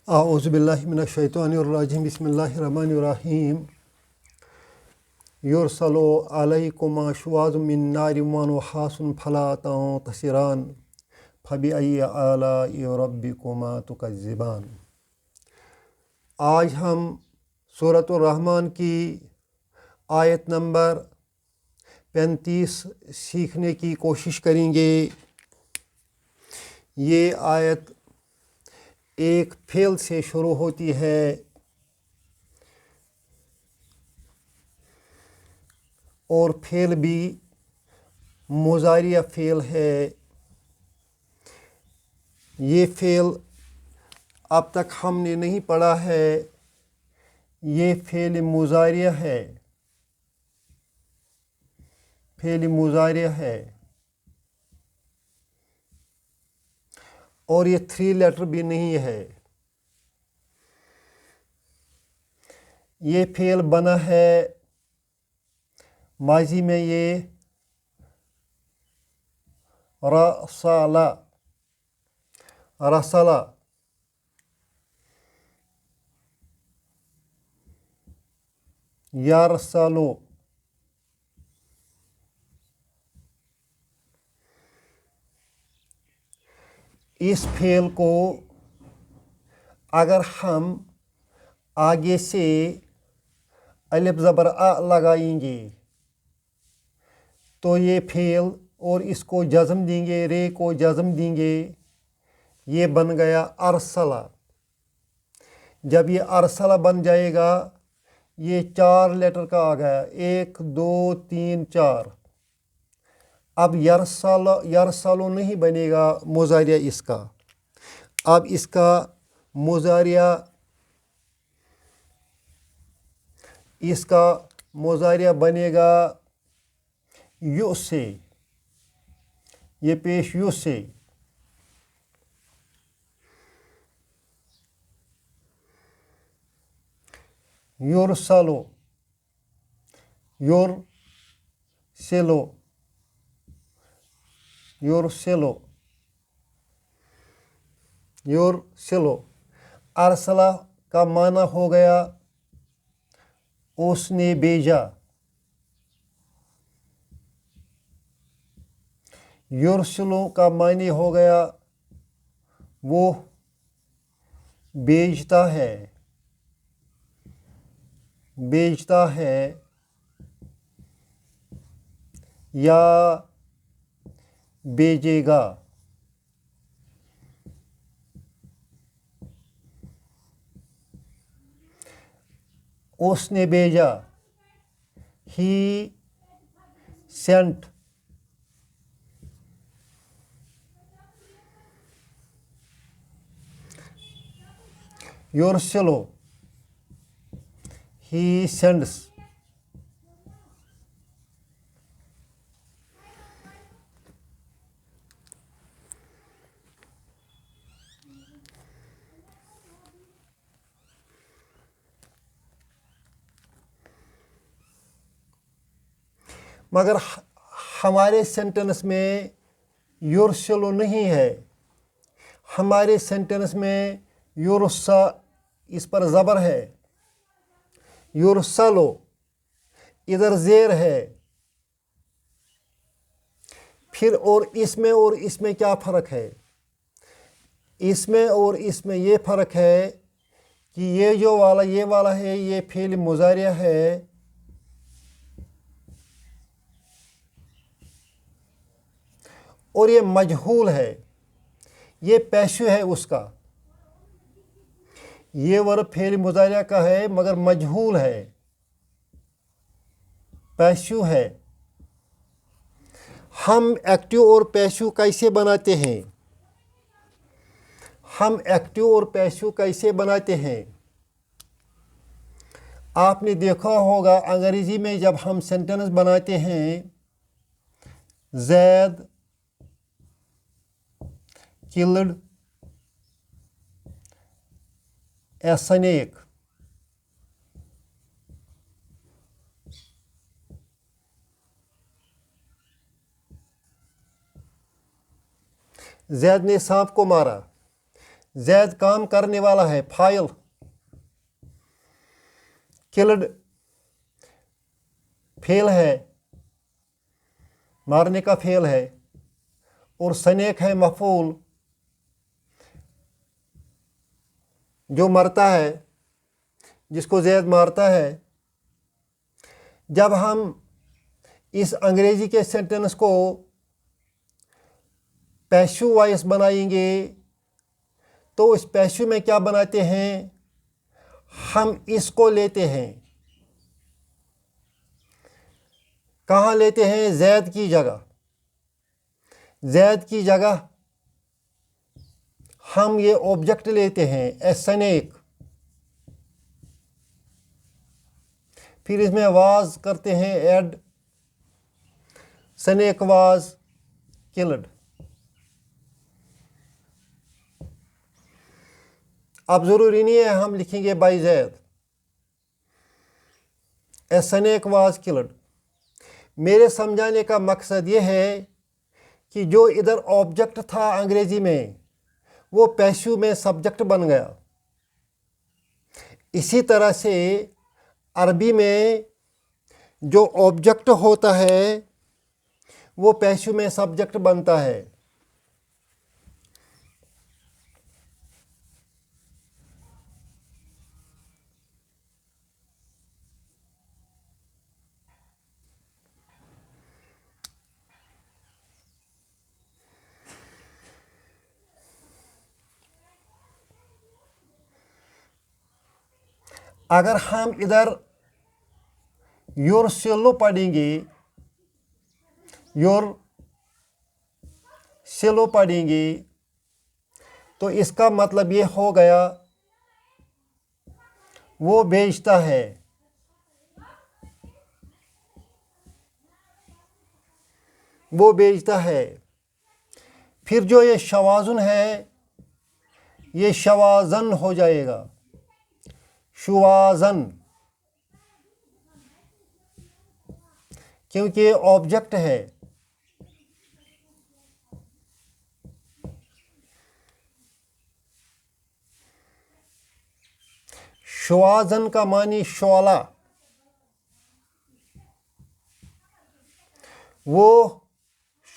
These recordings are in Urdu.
اعوذ باللہ من الشیطان الرجیم بسم اللہ الرحمن الرحیم یرسل علیکما شواظ من نار ونحاس فلا تنتصران فبأی آلاء ربکما تکذبان۔ آج ہم سورۃ الرحمن کی آیت نمبر 35 سیکھنے کی کوشش کریں گے۔ یہ آیت ایک فعل سے شروع ہوتی ہے اور فعل بھی مضارع فعل ہے۔ یہ فعل اب تک ہم نے نہیں پڑھا ہے، یہ فعل مضارع ہے، فعل مضارع ہے اور یہ 3 لیٹر بھی نہیں ہے۔ یہ فعل بنا ہے ماضی میں، یہ رسالہ یرسلو۔ اس فعل کو اگر ہم آگے سے الف زبر آ لگائیں گے تو یہ فعل، اور اس کو جزم دیں گے، رے کو جزم دیں گے، یہ بن گیا ارسلہ۔ جب یہ ارسلہ بن جائے گا، یہ 4 لیٹر کا آ گیا، 1 2 3 4۔ اب یرسلو نہیں بنے گا مضارع اس کا، اب اس کا مضارع بنے گا یو سے، یہ پیش یو سے۔ یرسلو، یرسلو، یرسلو، یرسلو۔ ارسلہ کا معنی ہو گیا اس نے بھیجا۔ یرسلو کا معنی ہو گیا وہ بھیجتا ہے، بھیجتا ہے یا بھیجے گا۔ اس نے بھیجا، ہی سینٹ۔ یرسلو، he sends. مگر ہمارے سینٹنس میں یرسلو نہیں ہے، ہمارے سینٹنس میں یرسا اس پر زبر ہے، یرسلو ادھر زیر ہے۔ پھر اور اس میں کیا فرق ہے؟ اس میں اور اس میں یہ فرق ہے کہ یہ والا ہے، یہ فعل مضارع ہے، اور یہ مجہول ہے، یہ پیشو ہے اس کا۔ یہ ورب فعل مضارع کا ہے مگر مجہول ہے، پیشو ہے۔ ہم ایکٹیو اور پیشو کیسے بناتے ہیں؟ آپ نے دیکھا ہوگا انگریزی میں جب ہم سینٹنس بناتے ہیں، زید killed a snake۔ زید نے سانپ کو مارا، زید کام کرنے والا ہے، فائل. کلڈ فعل ہے، مارنے کا فعل ہے. اور سنیک ہے مفعول، جو مرتا ہے، جس کو زید مارتا ہے. جب ہم اس انگریزی کے سینٹنس کو پیشو وائس بنائیں گے تو اس پیشو میں کیا بناتے ہیں؟ ہم اس کو لیتے ہیں، کہاں لیتے ہیں؟ زید کی جگہ. زید کی جگہ ہم یہ آبجیکٹ لیتے ہیں، اے سنیک. پھر اس میں واز کرتے ہیں ایڈ، سنیک واز کلڈ. اب ضروری نہیں ہے ہم لکھیں گے by Zaid. A snack was killed. میرے سمجھانے کا مقصد یہ ہے کہ جو ادھر آبجیکٹ تھا انگریزی میں وہ پیشو میں سبجیکٹ بن گیا. اسی طرح سے عربی میں جو آبجیکٹ ہوتا ہے وہ پیشو میں سبجیکٹ بنتا ہے. اگر ہم ادھر یور سیلو پڑھیں گے، یور سیلو پڑھیں گے تو اس کا مطلب یہ ہو گیا وہ بیچتا ہے. وہ بیچتا ہے. پھر جو یہ شوازن ہے یہ شوازن ہو جائے گا، شوازن، کیونکہ یہ آبجیکٹ ہے. شوازن کا معنی شعلہ. وہ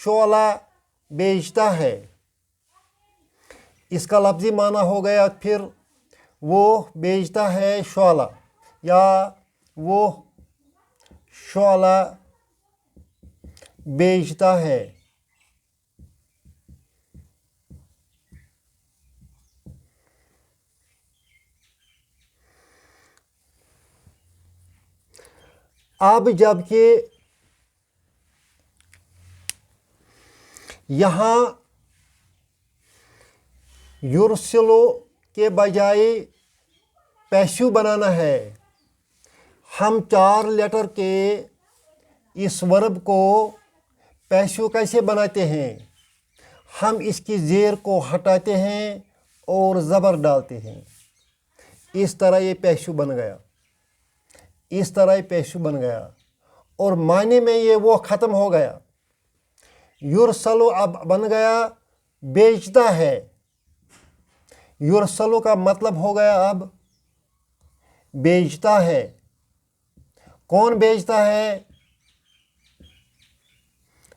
شعلہ بیچتا ہے. اس کا لفظی معنی ہو گیا پھر وہ بیچتا ہے شعلہ، یا وہ شعلہ بیچتا ہے. اب جب کہ یہاں یورسلو کے بجائے پیشو بنانا ہے، ہم 4 لیٹر کے اس ورب کو پیشو کیسے بناتے ہیں؟ ہم اس کی زیر کو ہٹاتے ہیں اور زبر ڈالتے ہیں. اس طرح یہ پیشو بن گیا. اس طرح یہ پیشو بن گیا اور معنی میں یہ وہ ختم ہو گیا. یورسلو اب بن گیا بیچتا ہے. یورسلو کا مطلب ہو گیا اب بیچتا ہے. کون بیچتا ہے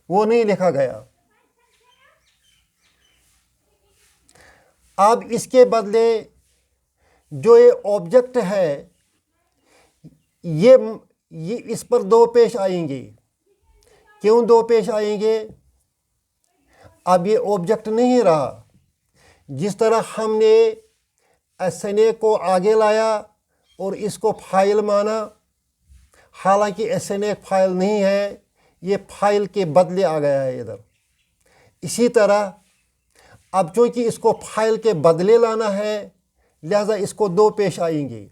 وہ نہیں لکھا گیا. اب اس کے بدلے جو یہ آبجیکٹ ہے یہ اس پر 2 پیش آئیں گے. کیوں 2 پیش آئیں گے؟ اب یہ آبجیکٹ نہیں رہا. جس طرح ہم نے ایسنے کو آگے لایا اور اس کو فائل مانا، حالانکہ ایسنے ایک فائل نہیں ہے، یہ فائل کے بدلے آ گیا ہے ادھر. اسی طرح اب چونکہ اس کو فائل کے بدلے لانا ہے لہذا اس کو 2 پیش آئیں گے.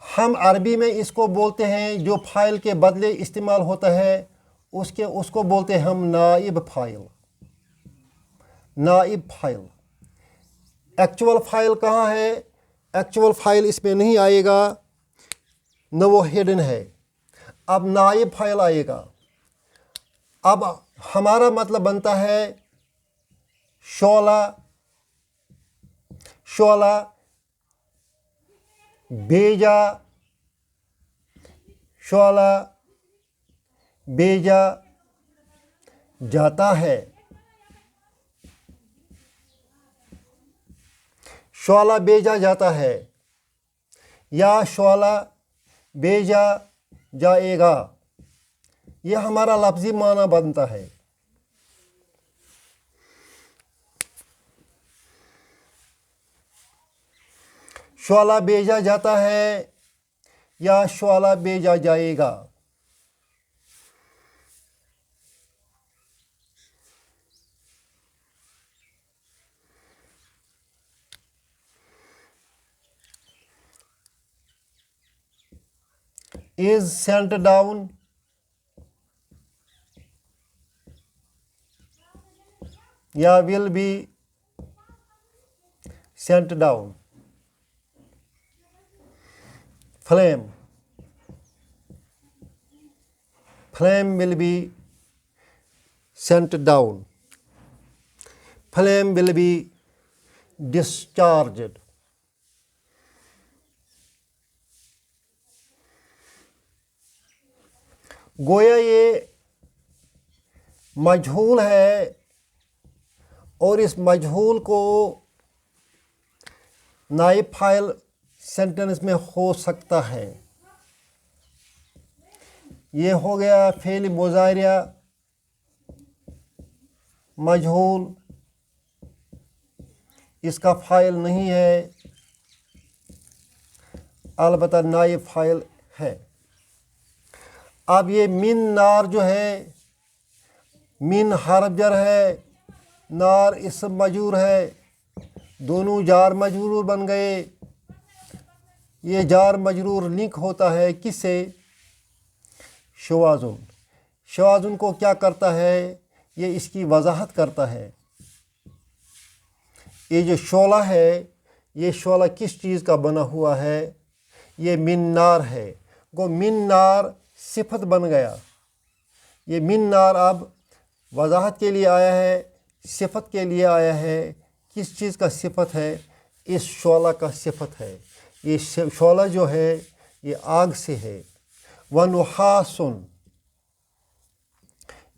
ہم عربی میں اس کو بولتے ہیں جو فائل کے بدلے استعمال ہوتا ہے اس کو بولتے ہیں ہم نائب فائل. نائب فائل. ایکچول فائل کہاں ہے؟ ایکچول فائل اس میں نہیں آئے گا، نہ وہ ہڈن ہے. اب نائب فائل آئے گا. اب ہمارا مطلب بنتا ہے شعلہ، شعلہ بھیجا، شعلہ بھیجا جاتا ہے، شعلہ بھیجا جاتا ہے یا شعلہ بھیجا جائے گا، یہ ہمارا لفظی معنی بنتا ہے۔ شعلہ بھیجا جاتا ہے یا شعلہ بھیجا جائے گا۔ is sent down یا will be sent down۔ flame، flame will be sent down، flame will be discharged۔ گویا یہ مجہول ہے اور اس مجہول کو نائب فاعل سینٹنس میں ہو سکتا ہے۔ یہ ہو گیا فعل مضارع مجہول، اس کا فاعل نہیں ہے البتہ نائب فاعل ہے۔ اب یہ من نار جو ہے، من حرف جر ہے، نار اسم مجرور ہے، دونوں جار مجرور بن گئے۔ یہ جار مجرور لنک ہوتا ہے کس سے؟ شوازن۔ شوازن کو کیا کرتا ہے؟ یہ اس کی وضاحت کرتا ہے۔ یہ جو شعلہ ہے، یہ شعلہ کس چیز کا بنا ہوا ہے؟ یہ من نار ہے۔ گو من نار صفت بن گیا۔ یہ من نار اب وضاحت کے لیے آیا ہے، صفت کے لیے آیا ہے۔ کس چیز کا صفت ہے؟ اس شعلہ کا صفت ہے۔ یہ شعلہ جو ہے یہ آگ سے ہے۔ وَنُحَاسٌ،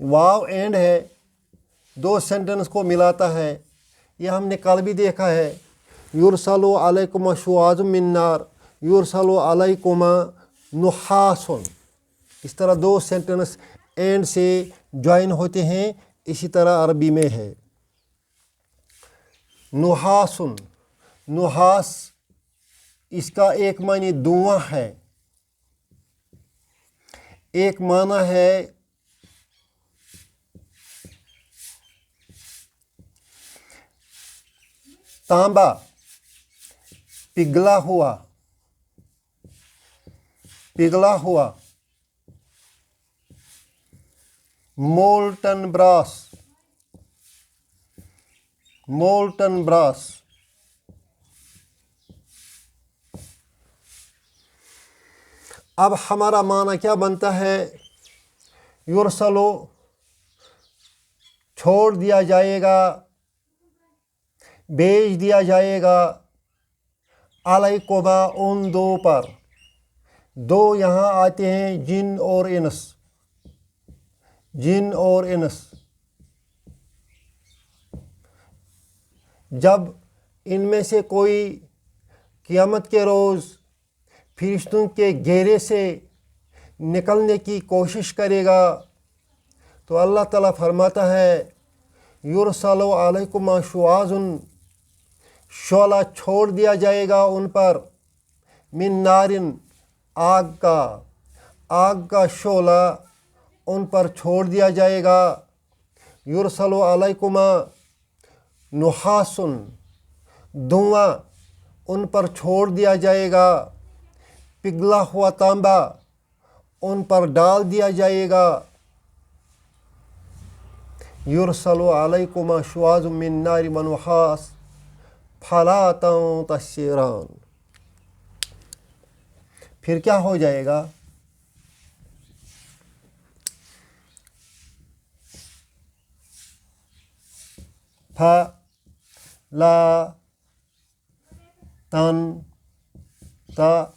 واو اینڈ ہے، دو سینٹنس کو ملاتا ہے۔ یہ ہم نے کل بھی دیکھا ہے۔ یُرْسَلُ عَلَيْكُمَا شُوَاظٌ مِّن نَّارٍ یُرْسَلُ عَلَيْكُمَا نُحَاسٌ۔ اس طرح دو سینٹنس اینڈ سے جوائن ہوتے ہیں، اسی طرح عربی میں ہے۔ نحاسن، نحاس اس کا ایک معنی دھواں ہے، ایک معنی ہے تانبا، پگھلا ہوا، پگھلا ہوا۔ Moulton brass, Moulton brass. اب ہمارا معنی کیا بنتا ہے؟ یرسلو چھوڑ دیا جائے گا، بھیج دیا جائے گا، علیکما ان دو پر۔ دو یہاں آتے ہیں جن اور انس، جن اور انس۔ جب ان میں سے کوئی قیامت کے روز فرشتوں کے گھیرے سے نکلنے کی کوشش کرے گا تو اللہ تعالیٰ فرماتا ہے یرسل علیکما شواظ، شعلہ چھوڑ دیا جائے گا ان پر، من نارن، آگ کا، آگ کا شعلہ ان پر چھوڑ دیا جائے گا۔ یرسل علیکما نحاسن، دھواں ان پر چھوڑ دیا جائے گا، پگھلا ہوا تانبا ان پر ڈال دیا جائے گا۔ یرسل علیکما شواظ من نار و نحاس فلا تنتصران۔ پھر کیا ہو جائے گا؟ لا تن تشران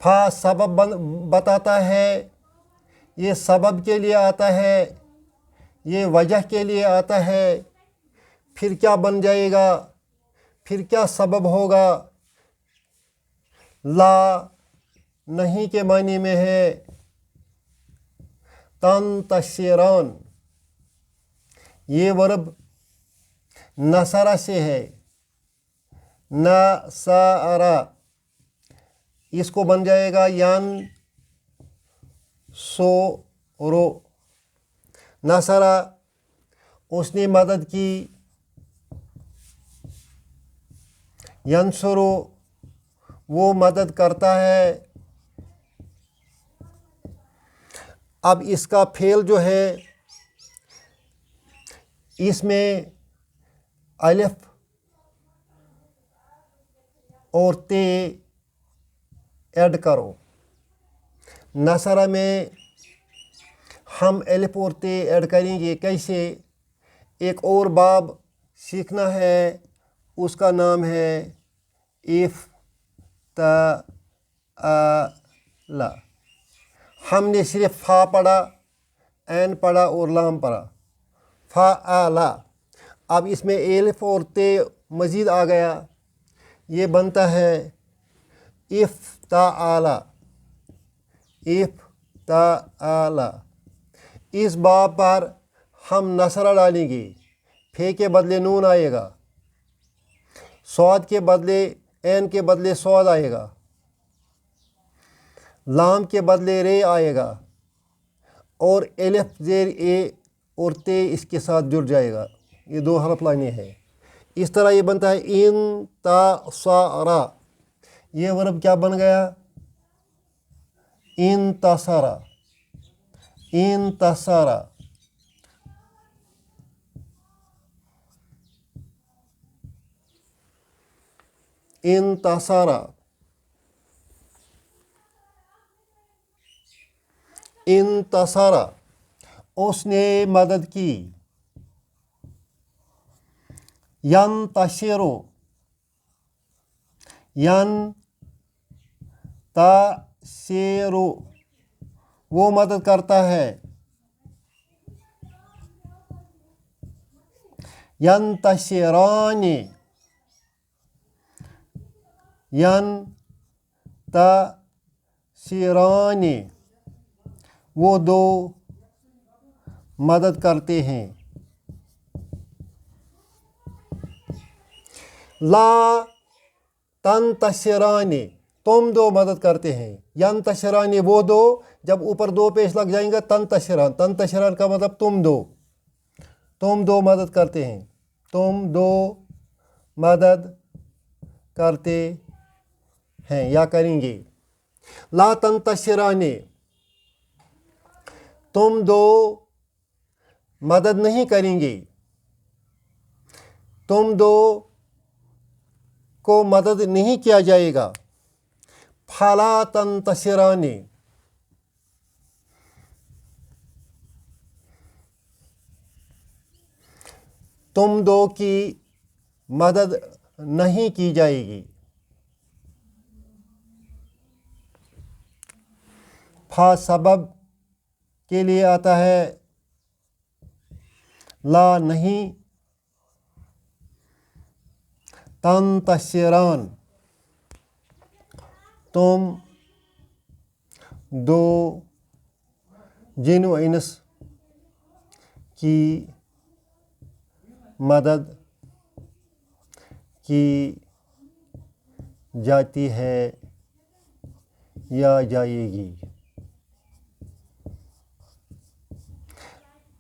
فا سبب بتاتا ہے، یہ سبب کے لیے آتا ہے، یہ وجہ کے لیے آتا ہے، پھر کیا بن جائے گا، پھر کیا سبب ہوگا۔ لا نہیں کے معنی میں ہے، تنتشران یہ ورب نصرہ سے ہے، نصرہ اس کو بن جائے گا ینصرو، نصرہ اس نے مدد کی، ینصرو وہ مدد کرتا ہے۔ اب اس کا فعل جو ہے اس میں الف اور تے ایڈ کرو۔ نصرہ میں ہم الف اور تے ایڈ کریں گے، کیسے؟ ایک اور باب سیکھنا ہے، اس کا نام ہے افتعال۔ ہم نے صرف فا پڑھا، عین پڑھا اور لام پڑھا، فعال۔ اب اس میں الف اور تے مزید آ گیا، یہ بنتا ہے افتعال، افتعال۔ اس باب پر ہم نصرہ ڈالیں گے، فے کے بدلے نون آئے گا، صاد کے بدلے عین کے بدلے صاد آئے گا، لام کے بدلے رے آئے گا، اور الف زیر اے اور تے اس کے ساتھ جڑ جائے گا، یہ دو حرف لانے ہیں۔ اس طرح یہ بنتا ہے انتصارا، یہ ورب کیا بن گیا؟ انتصارا، انتصارا۔ انتصارا، انتصارا اس نے مدد کی۔ ینتصرو، ینتصرو وہ مدد کرتا ہے۔ ینتصران، ینتصران وہ دو مدد کرتے ہیں۔ لا تنتصران تم دو مدد کرتے ہیں، ینتصران وہ دو، جب اوپر دو پیش لگ جائیں گا تنتصران، تنتصران کا مطلب تم دو مدد کرتے ہیں، تم دو مدد کرتے ہیں یا کریں گے۔ لا تنتصران تم دو مدد نہیں کریں گے، تم دو کو مدد نہیں کیا جائے گا۔ فلا تنتصران تم دو کی مدد نہیں کی جائے گی۔ فا سبب کے لیے آتا ہے، لا نہیں، تنتصران تم دو جن و انس کی مدد کی جاتی ہے یا جائے گی۔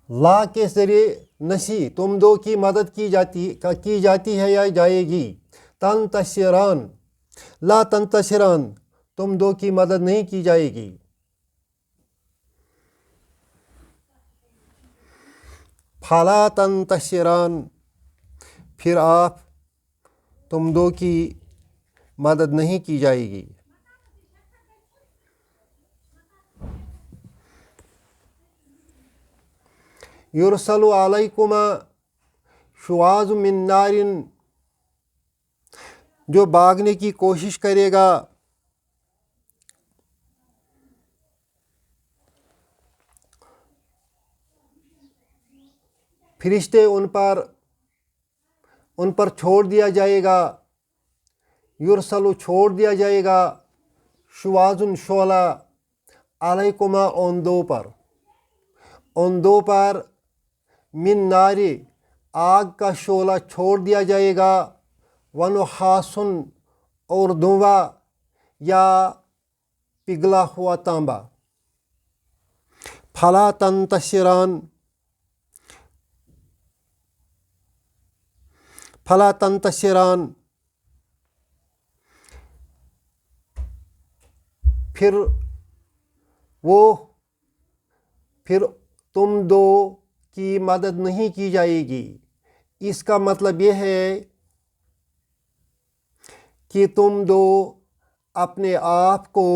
لا کے ذریعے نسی تم دو کی مدد کی جاتی ہے یا جائے گی۔ تنتصران لا تنتصران تم دو کی مدد نہیں کی جائے گی۔ فلا تنتصران پھر آپ تم دو کی مدد نہیں کی جائے گی۔ یرسل علیکما شواظ من نار، جو بھاگنے کی کوشش کرے گا فرشتے ان پر چھوڑ دیا جائے گا، یرسل چھوڑ دیا جائے گا، شواظ شعلہ، علیکما ان دو پر من نار، آگ کا شعلہ چھوڑ دیا جائے گا، ونحاس، اور دھواں یا پگھلا ہوا تانبا، فلا تنتصران، پھر تم دو کی مدد نہیں کی جائے گی۔ اس کا مطلب یہ ہے کہ تم دو اپنے آپ کو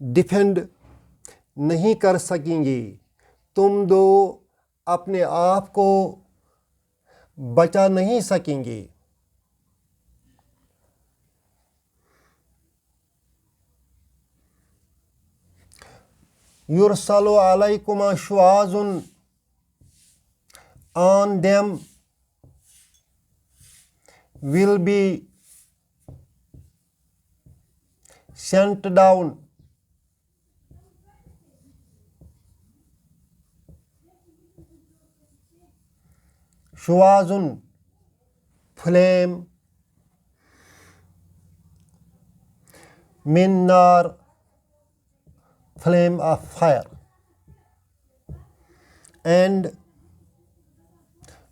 ڈیفینڈ نہیں کر سکیں گے، تم دو اپنے آپ کو بچا نہیں سکیں گے۔ یرسل علیکما شواظ، on them will be sent down شواظ flame من نار flame of fire and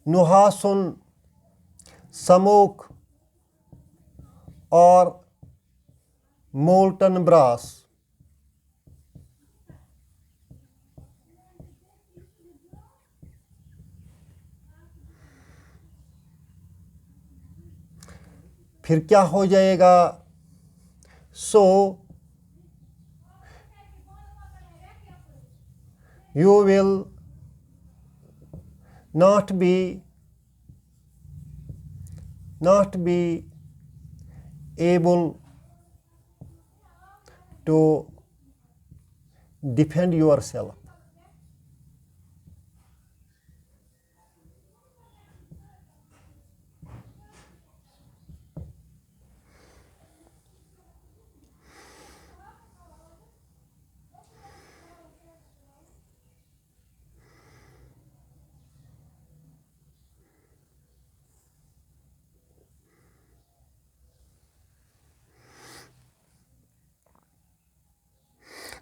نحاس smoke or molten brass۔ پھر کیا ہو جائے گا؟ سو you will not be able to defend yourself۔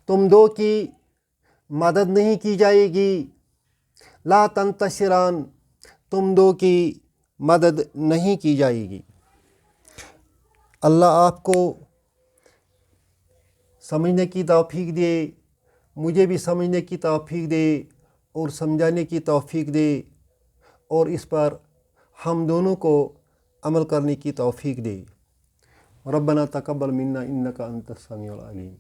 تم دو کی مدد نہیں کی جائے گی، لا تنتصران، تم دو کی مدد نہیں کی جائے گی۔ اللہ آپ کو سمجھنے کی توفیق دے، مجھے بھی سمجھنے کی توفیق دے اور سمجھانے کی توفیق دے، اور اس پر ہم دونوں کو عمل کرنے کی توفیق دے۔ ربنا تقبل منا انک انت السمیع العلیم۔